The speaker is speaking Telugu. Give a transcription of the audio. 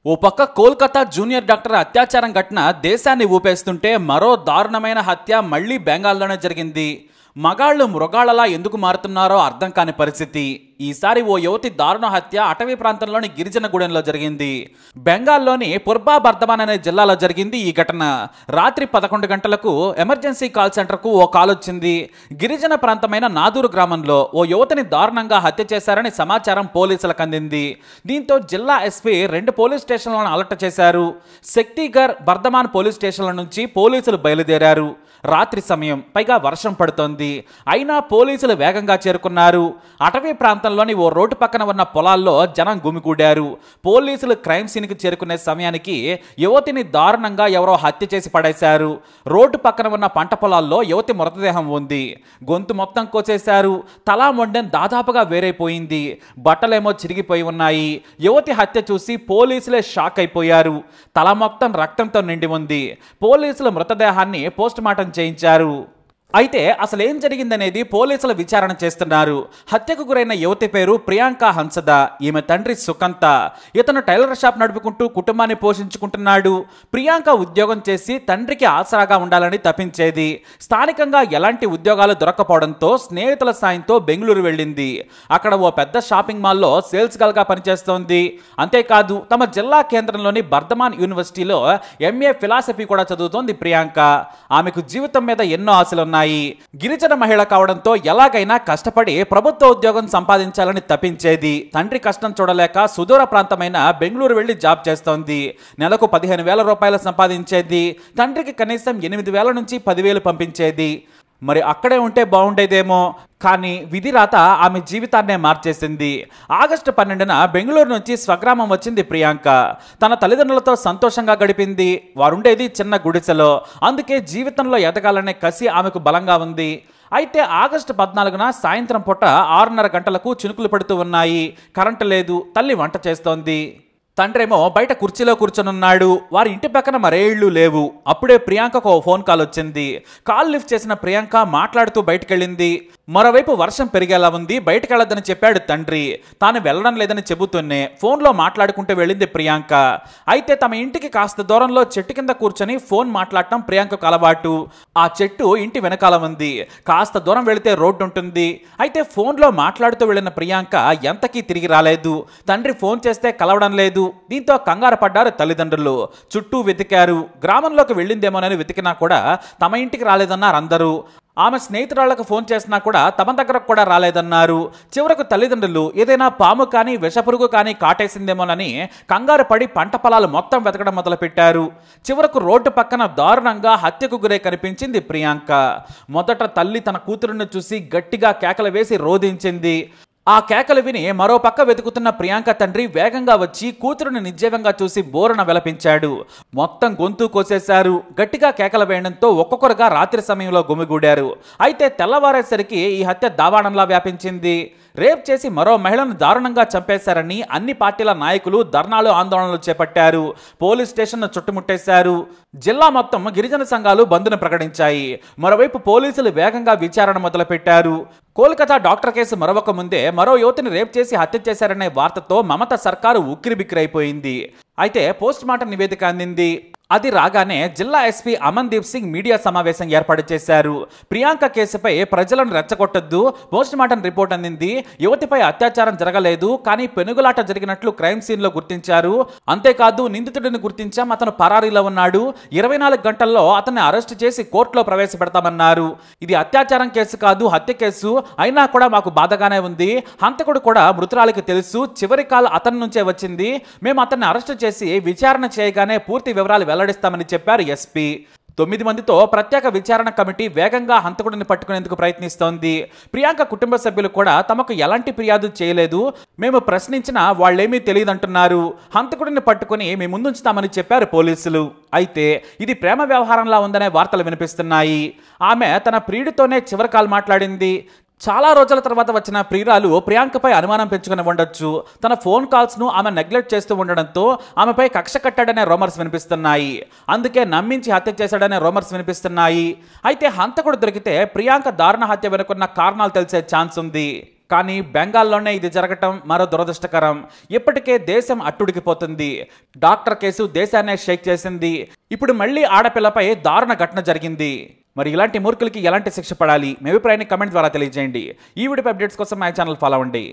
ఓ పక్క కోల్కతా జూనియర్ డాక్టర్ అత్యాచారం ఘటన దేశాన్ని ఊపేస్తుంటే మరో దారుణమైన హత్య మళ్లీ బెంగాల్లోనే జరిగింది. మగాళ్లు మృగాళ్లలా ఎందుకు మారుతున్నారో అర్థం కాని పరిస్థితి. ఈసారి ఓ యువతి దారుణ హత్య అటవీ ప్రాంతంలోని గిరిజన గూడెంలో జరిగింది. బెంగాల్లోని పుర్బా బర్ధమాన్ అనే జిల్లాలో జరిగింది ఈ ఘటన. రాత్రి 11 గంటలకు ఎమర్జెన్సీ కాల్ సెంటర్కు ఓ కాల్ వచ్చింది. గిరిజన ప్రాంతమైన నాదూరు గ్రామంలో ఓ యువతిని దారుణంగా హత్య చేశారని సమాచారం పోలీసులకు అందింది. దీంతో జిల్లా ఎస్పీ 2 పోలీస్ స్టేషన్లను అలర్ట్ చేశారు. శక్తిగర్, బర్ధమాన్ పోలీస్ స్టేషన్ల నుంచి పోలీసులు బయలుదేరారు. రాత్రి సమయం, పైగా వర్షం పడుతోంది. అయినా పోలీసులు వేగంగా చేరుకున్నారు. అటవీ ప్రాంతంలోని ఓ రోడ్డు పక్కన ఉన్న పొలాల్లో జనం గుమిగూడారు. పోలీసులు క్రైమ్ సీన్కి చేరుకునే సమయానికి యువతిని దారుణంగా ఎవరో హత్య చేసి పడేశారు. రోడ్డు పక్కన ఉన్న పంట పొలాల్లో యువతి మృతదేహం ఉంది. గొంతు మొత్తం కోసేశారు. తలా మొండెం దాదాపుగా వేరైపోయింది. బట్టలేమో చిరిగిపోయి ఉన్నాయి. యువతి హత్య చూసి పోలీసులే షాక్ అయిపోయారు. తల మొత్తం రక్తంతో నిండి ఉంది. పోలీసులు మృతదేహాన్ని పోస్ట్ మార్టం చేయించారు. అయితే అసలు ఏం జరిగిందనేది పోలీసులు విచారణ చేస్తున్నారు. హత్యకు గురైన యువతి పేరు ప్రియాంక హన్సద. ఈమె తండ్రి సుకంత. ఇతను టైలర్ షాప్ నడుపుకుంటూ కుటుంబాన్ని పోషించుకుంటున్నాడు. ప్రియాంక ఉద్యోగం చేసి తండ్రికి ఆసరాగా ఉండాలని తప్పించేది. స్థానికంగా ఎలాంటి ఉద్యోగాలు దొరక్కపోవడంతో స్నేహితుల సాయంతో బెంగళూరు వెళ్ళింది. అక్కడ ఓ పెద్ద షాపింగ్ మాల్లో సేల్స్ గర్ల్గా పనిచేస్తోంది. అంతేకాదు తమ జిల్లా కేంద్రంలోని బర్ధమాన్ యూనివర్సిటీలో ఎంఏ ఫిలాసఫీ కూడా చదువుతోంది ప్రియాంక. ఆమెకు జీవితం మీద ఎన్నో ఆశలున్నాయి. గిరిజన మహిళ కావడంతో ఎలాగైనా కష్టపడి ప్రభుత్వ ఉద్యోగం సంపాదించాలని తప్పించేది. తండ్రి కష్టం చూడలేక సుదూర ప్రాంతమైన బెంగళూరు వెళ్లి జాబ్ చేస్తోంది. నెలకు 15,000 రూపాయలు సంపాదించేది. తండ్రికి కనీసం 8,000 నుంచి 10,000 పంపించేది. మరి అక్కడే ఉంటే బాగుండేదేమో. కానీ విధి రాత ఆమె జీవితాన్నే మార్చేసింది. ఆగస్టు 12న బెంగళూరు నుంచి స్వగ్రామం వచ్చింది ప్రియాంక. తన తల్లిదండ్రులతో సంతోషంగా గడిపింది. వారుండేది చిన్న గుడిసెలో. అందుకే జీవితంలో ఎదగాలనే కసి ఆమెకు బలంగా ఉంది. అయితే ఆగస్టు 14న సాయంత్రం పూట 6:30 గంటలకు చినుకులు పడుతూ ఉన్నాయి. కరెంటు లేదు. తల్లి వంట చేస్తోంది. తండ్రేమో బయట కుర్చీలో కూర్చొనున్నాడు. వారి ఇంటి పక్కన మరే ఇళ్ళు లేవు. అప్పుడే ప్రియాంకకు ఓ ఫోన్ కాల్ వచ్చింది. కాల్ లిఫ్ట్ చేసిన ప్రియాంక మాట్లాడుతూ బయటకెళ్ళింది. మరోవైపు వర్షం పెరిగేలా ఉంది, బయటకెళ్ళొద్దని చెప్పాడు తండ్రి. తాను వెళ్ళడం లేదని చెబుతూనే ఫోన్లో మాట్లాడుకుంటూ వెళ్ళింది ప్రియాంక. అయితే తమ ఇంటికి కాస్త దూరంలో చెట్టు కింద కూర్చొని ఫోన్ మాట్లాడటం ప్రియాంకకు అలవాటు. ఆ చెట్టు ఇంటి వెనకాల ఉంది. కాస్త దూరం వెళితే రోడ్డు ఉంటుంది. అయితే ఫోన్లో మాట్లాడుతూ వెళ్ళిన ప్రియాంక ఎంతకీ తిరిగి రాలేదు. తండ్రి ఫోన్ చేస్తే కలవడం లేదు. దీంతో కంగారు పడ్డారు తల్లిదండ్రులు. చుట్టూ వెతికారు. గ్రామంలోకి వెళ్ళిందేమోనని వెతికినా కూడా తమ ఇంటికి రాలేదన్నారు అందరూ. ఆమె స్నేహితురాళ్లకు ఫోన్ చేసినా కూడా తమ దగ్గరకు కూడా రాలేదన్నారు. చివరకు తల్లిదండ్రులు ఏదైనా పాము కానీ విషపురుగు కానీ కాటేసిందేమోనని కంగారు పడి పంట పొలాలు మొత్తం వెతకడం మొదలుపెట్టారు. చివరకు రోడ్డు పక్కన దారుణంగా హత్యకు గురై కనిపించింది ప్రియాంక. మొదట తల్లి తన కూతురును చూసి గట్టిగా కేకలు వేసి రోధించింది. ఆ కేకలు విని మరో పక్క వెతుకుతున్న ప్రియాంక తండ్రి వేగంగా వచ్చి కూతురుని నిర్జీవంగా చూసి బోరున విలపించాడు. మొత్తం గొంతు కోసేశారు. గట్టిగా కేకలు వేయడంతో ఒక్కొక్కరుగా రాత్రి సమయంలో గుమిగూడారు. అయితే తెల్లవారేసరికి ఈ హత్య దావాణంలా వ్యాపించింది. రేప్ చేసి మరో మహిళను దారుణంగా చంపేశారని అన్ని పార్టీల నాయకులు ధర్నాలు, ఆందోళనలు చేపట్టారు. పోలీస్ స్టేషన్ను చుట్టుముట్టేశారు. జిల్లా మొత్తం గిరిజన సంఘాలు బంద్ను ప్రకటించాయి. మరోవైపు పోలీసులు వేగంగా విచారణ మొదలుపెట్టారు. కోల్కతా డాక్టర్ కేసు మరొక ముందే మరో యువతిని రేప్ చేసి హత్య చేశారనే వార్తతో మమతా సర్కారు ఉక్కిరిబిక్కిరైపోయింది. అయితే పోస్ట్ మార్టం నివేదిక అందింది. అది రాగానే జిల్లా ఎస్పీ అమన్దీప్ సింగ్ మీడియా సమావేశం ఏర్పాటు చేశారు. ప్రియాంక కేసుపై ప్రజలను రెచ్చగొట్టొద్దు, పోస్ట్ మార్టం రిపోర్ట్ అందింది. యువతిపై అత్యాచారం జరగలేదు, కానీ పెనుగులాట జరిగినట్లు క్రైమ్ సీన్ లో గుర్తించారు. అంతేకాదు నిందితుడిని గుర్తించాం, అతను పరారీలో ఉన్నాడు. 24 గంటల్లో అతన్ని అరెస్టు చేసి కోర్టులో ప్రవేశపెడతామన్నారు. ఇది అత్యాచారం కేసు కాదు, హత్య కేసు. అయినా కూడా మాకు బాధగానే ఉంది. హంతకుడు కూడా మృతురాలికి తెలుసు. చివరి కాల్ అతని నుంచే వచ్చింది. మేము అతన్ని అరెస్టు చేసి విచారణ చేయగానే పూర్తి వివరాలు వెల్లడిస్తామని చెప్పారు ఎస్పీ. 9 మందితో ప్రత్యేక విచారణ కమిటీ వేగంగా హంతకుడిని పట్టుకునేందుకు ప్రయత్నిస్తోంది. ప్రియాంక కుటుంబ సభ్యులు కూడా తమకు ఎలాంటి ఫిర్యాదు చేయలేదు, మేము ప్రశ్నించినా వాళ్ళేమీ తెలియదంటున్నారు. హంతకుడిని పట్టుకుని మేము ముందుంచుతామని చెప్పారు పోలీసులు. అయితే ఇది ప్రేమ వ్యవహారంలా ఉందనే వార్తలు వినిపిస్తున్నాయి. ఆమె తన ప్రియుడితోనే చివరి కాల్ మాట్లాడింది. చాలా రోజుల తర్వాత వచ్చిన ప్రియురాలు ప్రియాంకపై అనుమానం పెంచుకుని ఉండొచ్చు. తన ఫోన్ కాల్స్ను ఆమె నెగ్లెక్ట్ చేస్తూ ఉండడంతో ఆమెపై కక్ష కట్టాడనే రూమర్స్ వినిపిస్తున్నాయి. అందుకే నమ్మించి హత్య చేశాడనే రూమర్స్ వినిపిస్తున్నాయి. అయితే హంతకుడు దొరికితే ప్రియాంక దారుణ హత్య వెనుకున్న కారణాలు తెలిసే ఛాన్స్ ఉంది. కానీ బెంగాల్లోనే ఇది జరగటం మరో దురదృష్టకరం. ఇప్పటికే దేశం అట్టుడికిపోతుంది. డాక్టర్ కేసు దేశాన్నే షేక్ చేసింది. ఇప్పుడు మళ్ళీ ఆడపిల్లపై దారుణ ఘటన జరిగింది. మరి ఇలాంటి మూర్ఖులకి ఎలాంటి శిక్ష పడాలి? మీ అభిప్రాయాన్ని కమెంట్ ద్వారా తెలియజేయండి. ఈ వీడియో అప్డేట్స్ కోసం మా ఛానల్ ఫాలో అవ్వండి.